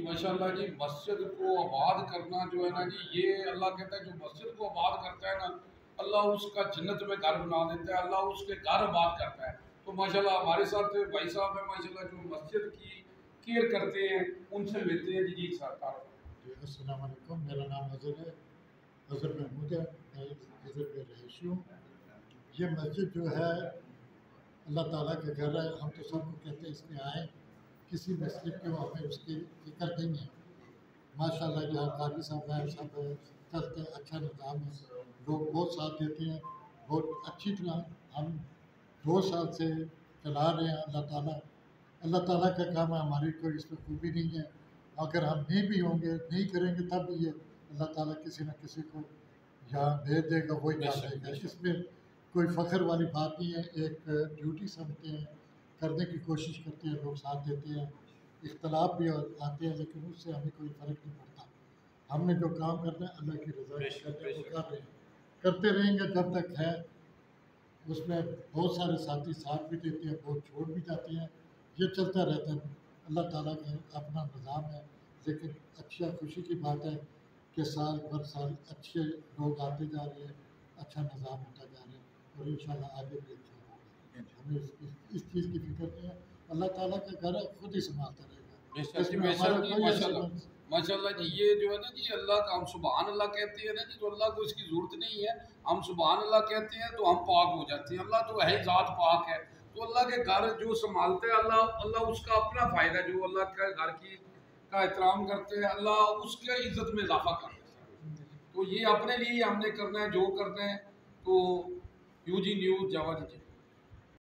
जी माशाल्लाह जी, मस्जिद को आबाद करना जो है ना जी, ये अल्लाह कहता है जो मस्जिद को आबाद करता है ना, अल्लाह उसका जन्नत में घर बना देता है, अल्लाह उसके घर आबाद करता है। तो माशाल्लाह हमारे साथ भाई साहब है माशाल्लाह, जो मस्जिद की केयर करते हैं, उनसे मिलते हैं। जी जी सरकार। जी अस्सलाम वालेकुम, मेरा नाम अज़हर है, अज़हर महमूद है, मैं इधर पे रहायशी हूँ। ये मस्जिद जो है अल्लाह ताला का घर है। हम तो सबको कहते हैं इसमें आएँ, किसी मस्जिद की हमें उसकी फ़िक्र नहीं है। माशाल्लाह यहाँ काजी साहब हैं, सब चलते हैं, अच्छा निज़ाम है, लोग बहुत साथ देते हैं, बहुत अच्छी तरह हम 2 साल से चला रहे हैं। अल्लाह ताला का काम है, हमारी कोई इसमें खूबी नहीं है। अगर हम नहीं भी होंगे, नहीं करेंगे तब भी ये अल्लाह ताला किसी न किसी को यहाँ भेज देगा, वही डाल बेशक देगा। बेशक। इसमें कोई फ़ख्र वाली बात नहीं है, एक ड्यूटी समझते हैं, करने की कोशिश करते हैं, लोग साथ देते हैं। इख्तलाफ भी आते हैं लेकिन उससे हमें कोई फ़र्क नहीं पड़ता। हमने जो काम करना है अल्लाह की रज़ा के बेशक करना है, वो बेशक। कर रहे हैं, करते रहेंगे जब तक है। उसमें बहुत सारे साथी साथ भी देते हैं, बहुत छोड़ भी जाते हैं, ये चलता रहता है। अल्लाह ताला का अपना निज़ाम है, लेकिन अच्छा खुशी की बात है कि साल भर साल अच्छे लोग आते जा रहे हैं, अच्छा निज़ाम होता जा रहा है और इंशाल्लाह आगे भी अच्छा होगा। हमें इस चीज़ की फ़िक्र नहीं है, अल्लाह ताला का घर है, खुद ही सँभालता रहेगा। बेशक जी इसमें हमारा बेशक जी कोई ऐसा माशाल्लाह। माशाल्लाह जी, ये जो है ना जी, अल्लाह का हम सुबहान अल्लाह कहते हैं ना जी, तो अल्लाह को इसकी ज़रूरत नहीं है। हम सुबहान अल्लाह कहते हैं तो हम पाक हो जाते हैं। अल्लाह तो है ही ज़ात पाक है। तो अल्लाह के घर जो संभालते हैं अल्लाह, अल्लाह उसका अपना फ़ायदा, जो अल्लाह के घर की का एहतराम करते हैं, अल्लाह उसके इज़्ज़त में इज़ाफ़ा कर देता है। तो ये अपने लिए हमने करना है जो करना है। तो यूजी न्यूज़ जावा दीजिए।